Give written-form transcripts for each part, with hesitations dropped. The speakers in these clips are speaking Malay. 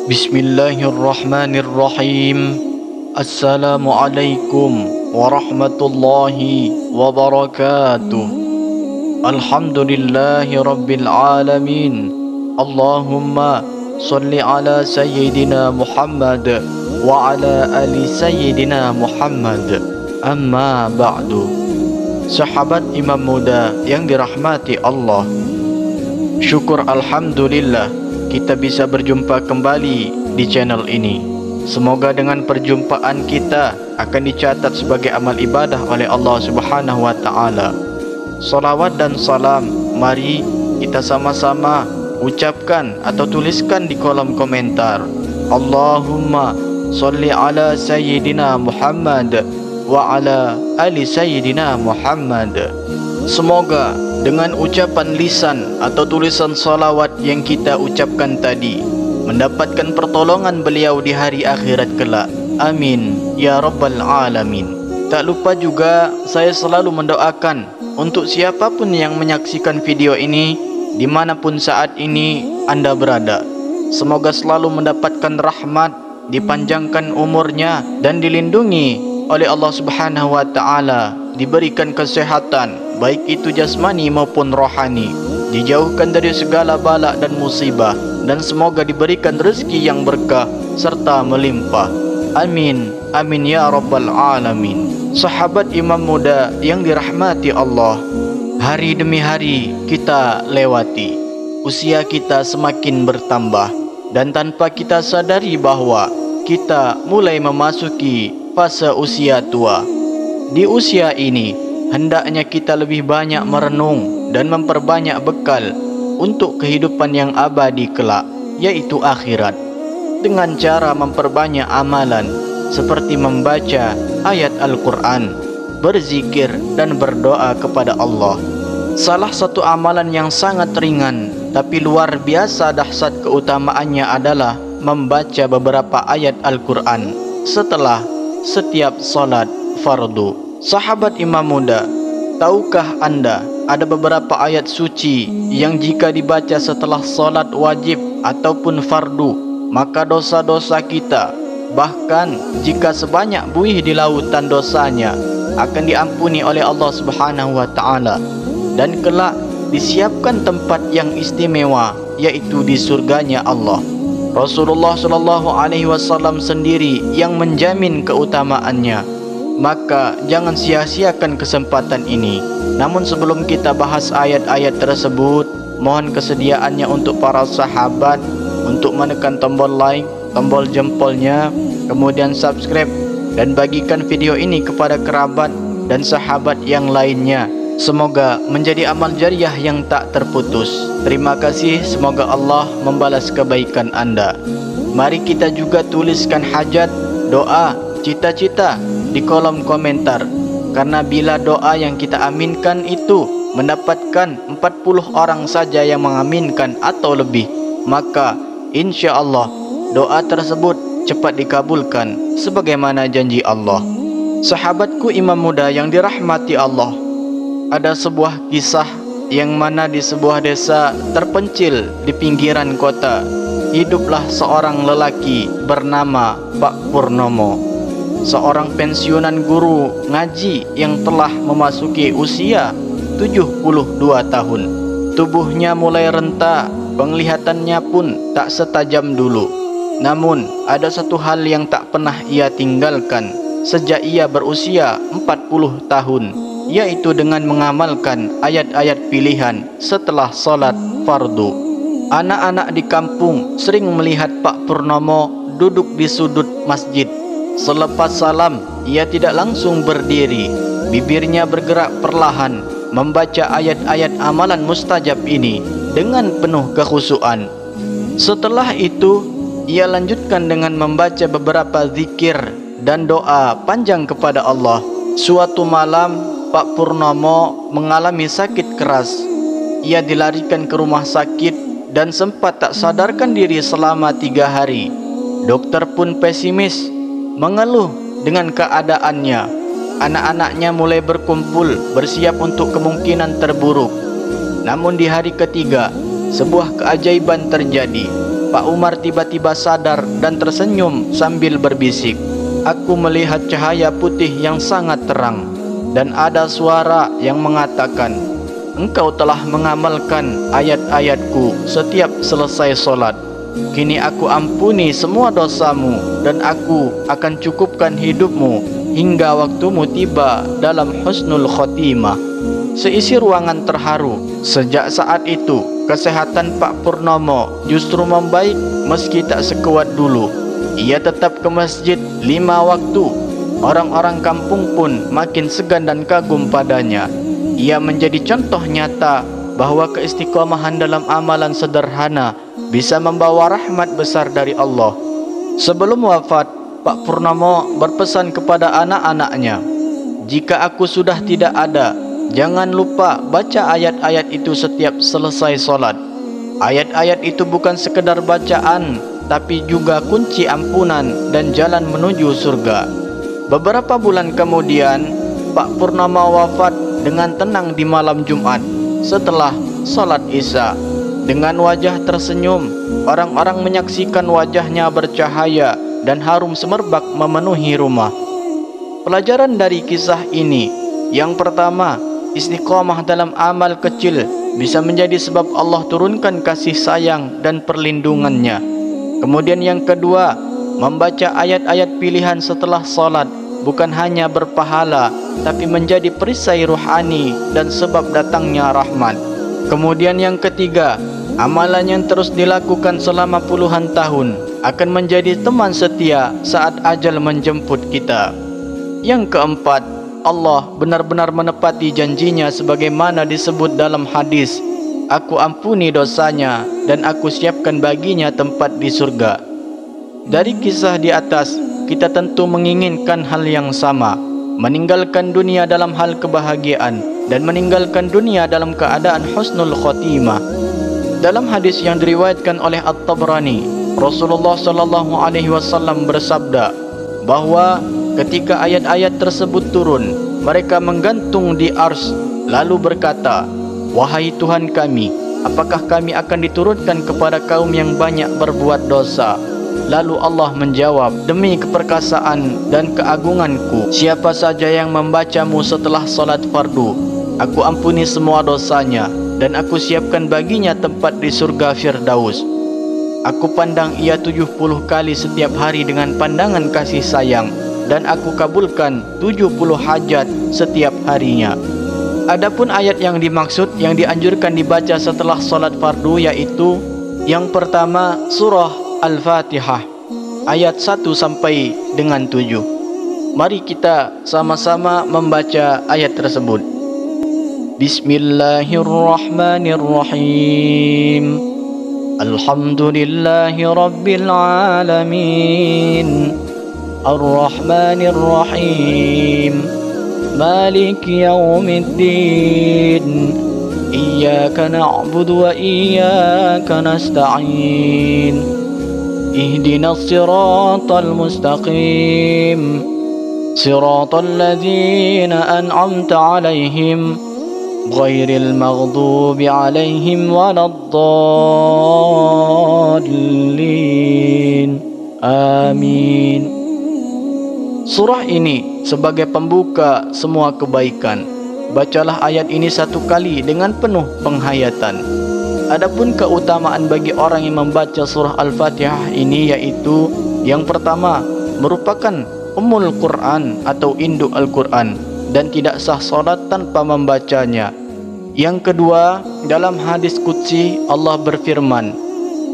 Bismillahirrahmanirrahim. Assalamualaikum warahmatullahi wabarakatuh. Alhamdulillahi rabbil alamin. Allahumma salli ala sayyidina Muhammad wa ala ali sayyidina Muhammad. Amma ba'du. Sahabat Imam Muda yang dirahmati Allah, syukur alhamdulillah kita bisa berjumpa kembali di channel ini. Semoga dengan perjumpaan kita akan dicatat sebagai amal ibadah oleh Allah Subhanahu wa taala. Salawat dan salam mari kita sama-sama ucapkan atau tuliskan di kolom komentar. Allahumma sholli ala sayyidina Muhammad wa ala ali sayyidina Muhammad. Semoga dengan ucapan lisan atau tulisan salawat yang kita ucapkan tadi mendapatkan pertolongan beliau di hari akhirat kelak. Amin ya rabbal alamin. Tak lupa juga saya selalu mendoakan untuk siapapun yang menyaksikan video ini dimanapun saat ini Anda berada, semoga selalu mendapatkan rahmat, dipanjangkan umurnya dan dilindungi oleh Allah Subhanahu wa taala, diberikan kesehatan baik itu jasmani maupun rohani, dijauhkan dari segala bala dan musibah, dan semoga diberikan rezeki yang berkah serta melimpah. Amin amin ya rabbal alamin. Sahabat Imam Muda yang dirahmati Allah, hari demi hari kita lewati, usia kita semakin bertambah, dan tanpa kita sadari bahwa kita mulai memasuki fase usia tua. Di usia ini hendaknya kita lebih banyak merenung dan memperbanyak bekal untuk kehidupan yang abadi kelak, yaitu akhirat, dengan cara memperbanyak amalan seperti membaca ayat Al-Quran, berzikir dan berdoa kepada Allah. Salah satu amalan yang sangat ringan tapi luar biasa dahsyat keutamaannya adalah membaca beberapa ayat Al-Quran setelah setiap salat fardu. Sahabat Imam Muda, tahukah Anda ada beberapa ayat suci yang jika dibaca setelah salat wajib ataupun fardu, maka dosa-dosa kita, bahkan jika sebanyak buih di lautan dosanya, akan diampuni oleh Allah Subhanahu wa taala, dan kelak disiapkan tempat yang istimewa, yaitu di surganya Allah. Rasulullah SAW sendiri yang menjamin keutamaannya. Maka jangan sia-siakan kesempatan ini. Namun sebelum kita bahas ayat-ayat tersebut, mohon kesediaannya untuk para sahabat untuk menekan tombol like, tombol jempolnya, kemudian subscribe, dan bagikan video ini kepada kerabat dan sahabat yang lainnya. Semoga menjadi amal jariah yang tak terputus. Terima kasih, semoga Allah membalas kebaikan Anda. Mari kita juga tuliskan hajat, doa, cita-cita di kolom komentar, karena bila doa yang kita aminkan itu mendapatkan 40 orang saja yang mengaminkan atau lebih, maka insya Allah doa tersebut cepat dikabulkan sebagaimana janji Allah. Sahabatku Imam Muda yang dirahmati Allah, ada sebuah kisah yang mana di sebuah desa terpencil di pinggiran kota, hiduplah seorang lelaki bernama Pak Purnomo, seorang pensiunan guru ngaji yang telah memasuki usia 72 tahun. Tubuhnya mulai renta, penglihatannya pun tak setajam dulu. Namun ada satu hal yang tak pernah ia tinggalkan sejak ia berusia 40 tahun, yaitu dengan mengamalkan ayat-ayat pilihan setelah salat fardu. Anak-anak di kampung sering melihat Pak Purnomo duduk di sudut masjid. Selepas salam, ia tidak langsung berdiri. Bibirnya bergerak perlahan membaca ayat-ayat amalan mustajab ini dengan penuh kekhusyuan. Setelah itu, ia lanjutkan dengan membaca beberapa zikir dan doa panjang kepada Allah. Suatu malam, Pak Purnomo mengalami sakit keras. Ia dilarikan ke rumah sakit dan sempat tak sadarkan diri selama 3 hari. Dokter pun pesimis, mengeluh dengan keadaannya. Anak-anaknya mulai berkumpul bersiap untuk kemungkinan terburuk. Namun di hari ketiga, sebuah keajaiban terjadi. Pak Umar tiba-tiba sadar dan tersenyum sambil berbisik. Aku melihat cahaya putih yang sangat terang dan ada suara yang mengatakan, engkau telah mengamalkan ayat-ayatku setiap selesai solat. Kini aku ampuni semua dosamu dan aku akan cukupkan hidupmu hingga waktumu tiba dalam husnul khotimah. Seisi ruangan terharu. Sejak saat itu, kesehatan Pak Purnomo justru membaik meski tak sekuat dulu. Ia tetap ke masjid 5 waktu. Orang-orang kampung pun makin segan dan kagum padanya. Ia menjadi contoh nyata bahawa keistiqomahan dalam amalan sederhana bisa membawa rahmat besar dari Allah. Sebelum wafat, Pak Purnomo berpesan kepada anak-anaknya, jika aku sudah tidak ada, jangan lupa baca ayat-ayat itu setiap selesai solat. Ayat-ayat itu bukan sekedar bacaan, tapi juga kunci ampunan dan jalan menuju surga. Beberapa bulan kemudian, Pak Purnomo wafat dengan tenang di malam Jumat setelah solat Isya. Dengan wajah tersenyum, orang-orang menyaksikan wajahnya bercahaya dan harum semerbak memenuhi rumah. Pelajaran dari kisah ini, yang pertama, istiqomah dalam amal kecil bisa menjadi sebab Allah turunkan kasih sayang dan perlindungannya. Kemudian yang kedua, membaca ayat-ayat pilihan setelah solat bukan hanya berpahala, tapi menjadi perisai ruhani dan sebab datangnya rahmat. Kemudian yang ketiga, amalan yang terus dilakukan selama puluhan tahun akan menjadi teman setia saat ajal menjemput kita. Yang keempat, Allah benar-benar menepati janjinya sebagaimana disebut dalam hadis, aku ampuni dosanya dan aku siapkan baginya tempat di surga. Dari kisah di atas, kita tentu menginginkan hal yang sama, meninggalkan dunia dalam hal kebahagiaan dan meninggalkan dunia dalam keadaan husnul khotimah. Dalam hadis yang diriwayatkan oleh At-Tabrani, Rasulullah SAW bersabda bahawa ketika ayat-ayat tersebut turun, mereka menggantung di ars lalu berkata, wahai Tuhan kami, apakah kami akan diturunkan kepada kaum yang banyak berbuat dosa? Lalu Allah menjawab, demi keperkasaan dan keagunganku, siapa saja yang membacamu setelah salat fardu, aku ampuni semua dosanya dan aku siapkan baginya tempat di surga Firdaus. Aku pandang ia 70 kali setiap hari dengan pandangan kasih sayang, dan aku kabulkan 70 hajat setiap harinya. Adapun ayat yang dimaksud yang dianjurkan dibaca setelah salat fardu yaitu yang pertama surah Al-Fatihah ayat 1 sampai dengan 7. Mari kita sama-sama membaca ayat tersebut. Bismillahirrahmanirrahim. Alhamdulillahi rabbil alamin. Ar-Rahmanir-Rahim. Maliki yaumiddin. Iyyaka na'budu wa iyyaka nasta'in. Ihdinas siratal mustaqim. Siratal ladzina an'amta 'alaihim ghairil maghdubi 'alaihim waladdallin. Amin. Surah ini sebagai pembuka semua kebaikan. Bacalah ayat ini 1 kali dengan penuh penghayatan. Adapun keutamaan bagi orang yang membaca surah Al-Fatihah ini yaitu yang pertama, merupakan Ummul Quran atau induk Al-Quran dan tidak sah salat tanpa membacanya. Yang kedua, dalam hadis qudsi Allah berfirman,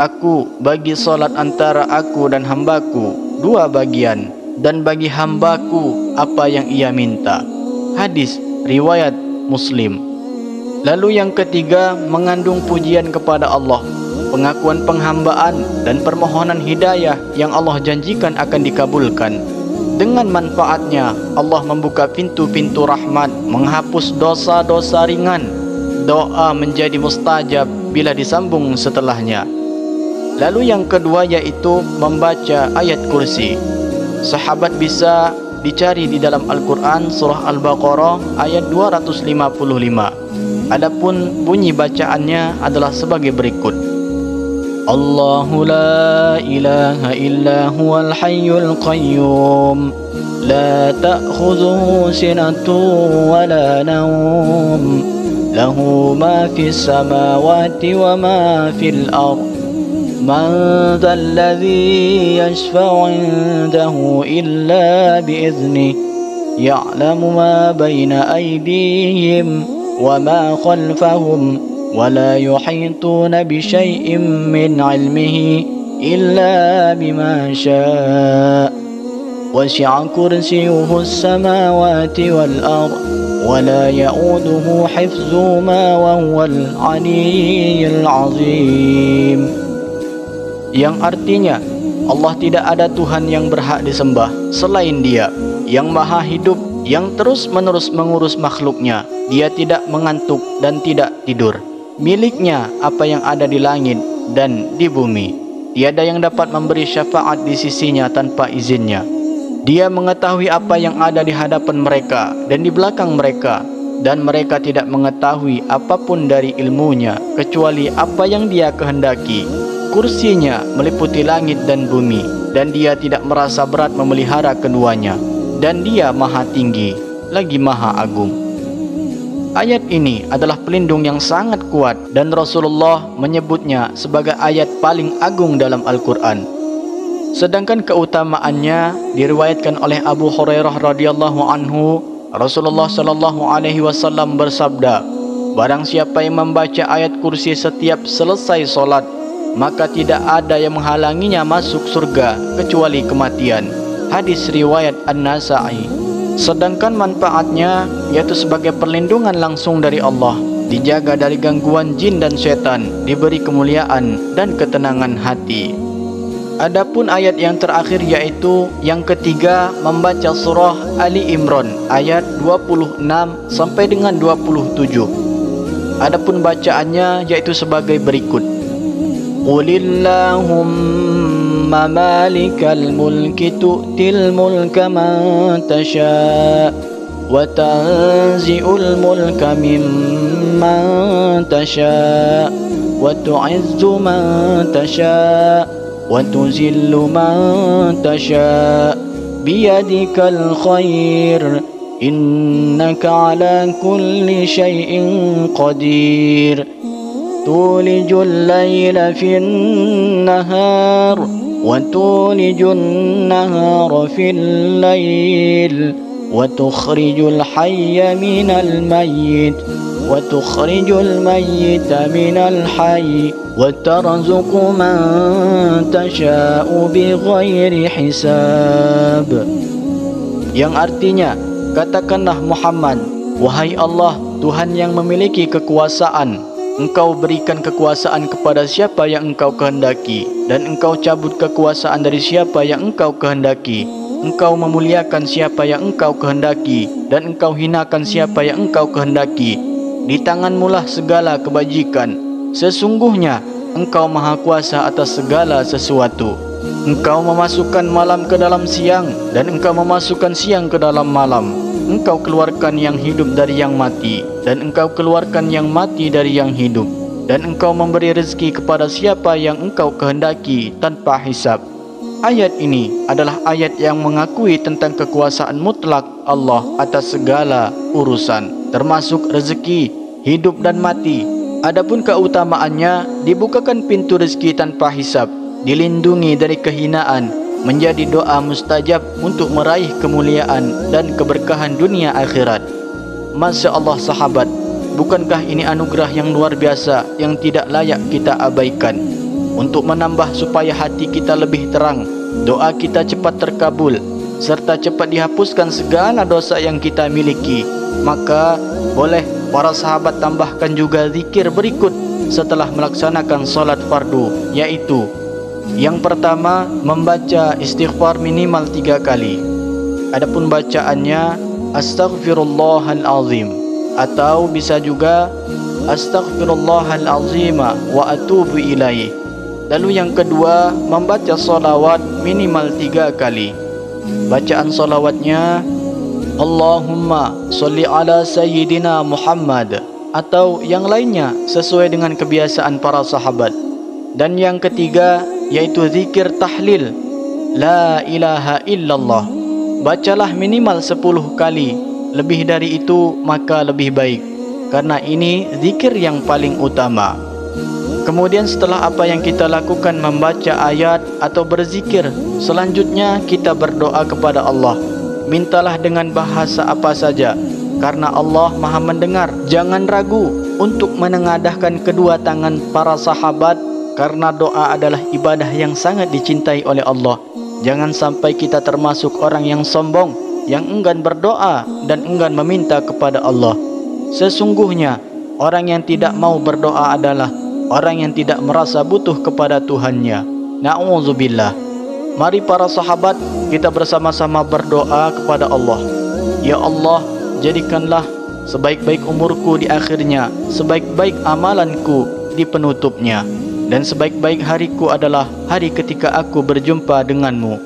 aku bagi salat antara aku dan hambaku 2 bagian, dan bagi hambaku apa yang ia minta. Hadis riwayat Muslim. Lalu yang ketiga, mengandung pujian kepada Allah, pengakuan penghambaan dan permohonan hidayah yang Allah janjikan akan dikabulkan. Dengan manfaatnya, Allah membuka pintu-pintu rahmat, menghapus dosa-dosa ringan. Doa menjadi mustajab bila disambung setelahnya. Lalu yang kedua yaitu membaca ayat kursi. Sahabat bisa dicari di dalam Al-Quran surah Al-Baqarah ayat 255. Adapun bunyi bacaannya adalah sebagai berikut. الله لا إله إلا هو الحي القيوم لا تأخذه سنة ولا نوم له ما في السماوات وما في الأرض من ذا الذي يشفع عنده إلا بإذنه يعلم ما بين أيديهم وما خلفهم ولا يحيطون بشيء من علمه إلا بما شاء وسع كرسيه السماوات والأرض ولا يؤوده حفظهما وهو العلي العظيم. Yang artinya Allah tidak ada Tuhan yang berhak disembah selain Dia, yang maha hidup, yang terus-menerus mengurus makhluknya. Dia tidak mengantuk dan tidak tidur. Miliknya apa yang ada di langit dan di bumi. Tiada yang dapat memberi syafaat di sisinya tanpa izinnya. Dia mengetahui apa yang ada di hadapan mereka dan di belakang mereka, dan mereka tidak mengetahui apapun dari ilmunya kecuali apa yang Dia kehendaki. Kursinya meliputi langit dan bumi, dan Dia tidak merasa berat memelihara keduanya, dan Dia maha tinggi lagi maha agung. Ayat ini adalah pelindung yang sangat kuat, dan Rasulullah menyebutnya sebagai ayat paling agung dalam Al-Quran. Sedangkan keutamaannya diriwayatkan oleh Abu Hurairah radhiyallahu anhu, Rasulullah sallallahu alaihi wasallam bersabda, barang siapa yang membaca ayat kursi setiap selesai solat, maka tidak ada yang menghalanginya masuk surga kecuali kematian. Hadis riwayat An-Nasa'i. Sedangkan manfaatnya yaitu sebagai perlindungan langsung dari Allah, dijaga dari gangguan jin dan setan, diberi kemuliaan dan ketenangan hati. Adapun ayat yang terakhir yaitu yang ketiga, membaca surah Ali Imran ayat 26 sampai dengan 27. Adapun bacaannya yaitu sebagai berikut. Qulillahumma malikal mulki tu'til mulka man tasha' wa tanzi'ul mulka mimman tasha' wa tu'izzu man tasha' wa tuzillu man tasha' biyadikal khair innaka ala kulli syai'in qadir. تولج الليل في النهار وتولج النهار في الليل وتخرج الحي من الميت وتخرج الميت من الحي وترزق من تشاء بغير حساب. Yang artinya, katakanlah Muhammad, wahai Allah, Tuhan yang memiliki kekuasaan, Engkau berikan kekuasaan kepada siapa yang Engkau kehendaki, dan Engkau cabut kekuasaan dari siapa yang Engkau kehendaki. Engkau memuliakan siapa yang Engkau kehendaki, dan Engkau hinakan siapa yang Engkau kehendaki. Di tanganmulah segala kebajikan. Sesungguhnya Engkau maha kuasa atas segala sesuatu. Engkau memasukkan malam ke dalam siang, dan Engkau memasukkan siang ke dalam malam. Engkau keluarkan yang hidup dari yang mati, dan Engkau keluarkan yang mati dari yang hidup, dan Engkau memberi rezeki kepada siapa yang Engkau kehendaki tanpa hisab. Ayat ini adalah ayat yang mengakui tentang kekuasaan mutlak Allah atas segala urusan, termasuk rezeki, hidup dan mati. Adapun keutamaannya, dibukakan pintu rezeki tanpa hisab, dilindungi dari kehinaan, menjadi doa mustajab untuk meraih kemuliaan dan keberkahan dunia akhirat. Masya Allah sahabat, bukankah ini anugerah yang luar biasa yang tidak layak kita abaikan? Untuk menambah supaya hati kita lebih terang, doa kita cepat terkabul, serta cepat dihapuskan segala dosa yang kita miliki, maka boleh para sahabat tambahkan juga zikir berikut setelah melaksanakan solat fardu, yaitu yang pertama, membaca istighfar minimal 3 kali. Adapun bacaannya Astaghfirullahalazim, atau bisa juga Astaghfirullahalazima wa atubu ilaih. Lalu yang kedua, membaca solawat minimal 3 kali. Bacaan solawatnya Allahumma sholli ala sayyidina Muhammad, atau yang lainnya sesuai dengan kebiasaan para sahabat. Dan yang ketiga yaitu zikir tahlil, la ilaha illallah. Bacalah minimal 10 kali. Lebih dari itu maka lebih baik, karena ini zikir yang paling utama. Kemudian setelah apa yang kita lakukan, membaca ayat atau berzikir, selanjutnya kita berdoa kepada Allah. Mintalah dengan bahasa apa saja, karena Allah Maha mendengar. Jangan ragu untuk menengadahkan kedua tangan para sahabat, karena doa adalah ibadah yang sangat dicintai oleh Allah. Jangan sampai kita termasuk orang yang sombong, yang enggan berdoa dan enggan meminta kepada Allah. Sesungguhnya orang yang tidak mau berdoa adalah orang yang tidak merasa butuh kepada Tuhannya. Na'udzubillah. Mari para sahabat, kita bersama-sama berdoa kepada Allah. Ya Allah, jadikanlah sebaik-baik umurku di akhirnya, sebaik-baik amalanku di penutupnya, dan sebaik-baik hariku adalah hari ketika aku berjumpa denganmu.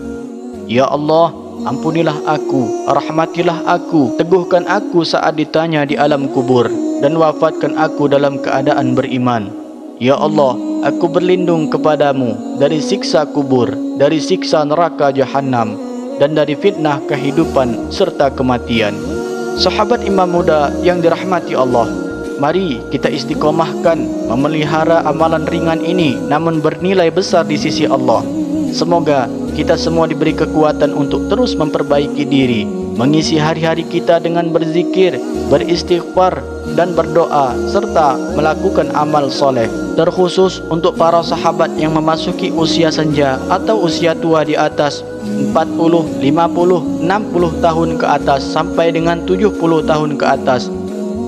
Ya Allah, ampunilah aku, rahmatilah aku, teguhkan aku saat ditanya di alam kubur, dan wafatkan aku dalam keadaan beriman. Ya Allah, aku berlindung kepadamu dari siksa kubur, dari siksa neraka jahanam, dan dari fitnah kehidupan serta kematian. Sahabat imam muda yang dirahmati Allah, mari kita istiqomahkan memelihara amalan ringan ini namun bernilai besar di sisi Allah. Semoga kita semua diberi kekuatan untuk terus memperbaiki diri, mengisi hari-hari kita dengan berzikir, beristighfar dan berdoa, serta melakukan amal soleh. Terkhusus untuk para sahabat yang memasuki usia senja atau usia tua di atas 40, 50, 60 tahun ke atas sampai dengan 70 tahun ke atas.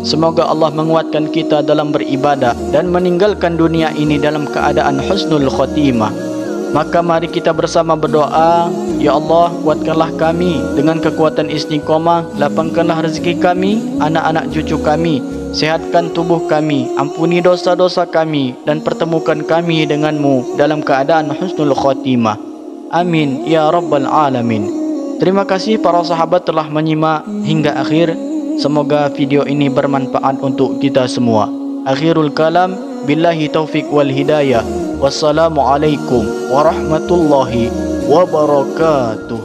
Semoga Allah menguatkan kita dalam beribadah dan meninggalkan dunia ini dalam keadaan husnul khotimah. Maka mari kita bersama berdoa. Ya Allah, kuatkanlah kami dengan kekuatan istiqomah, lapangkanlah rezeki kami, anak-anak cucu kami, sehatkan tubuh kami, ampuni dosa-dosa kami, dan pertemukan kami denganmu dalam keadaan husnul khotimah. Amin ya rabbal alamin. Terima kasih para sahabat telah menyimak hingga akhir. Semoga video ini bermanfaat untuk kita semua. Akhirul kalam, billahi taufik wal hidayah. Wassalamualaikum warahmatullahi wabarakatuh.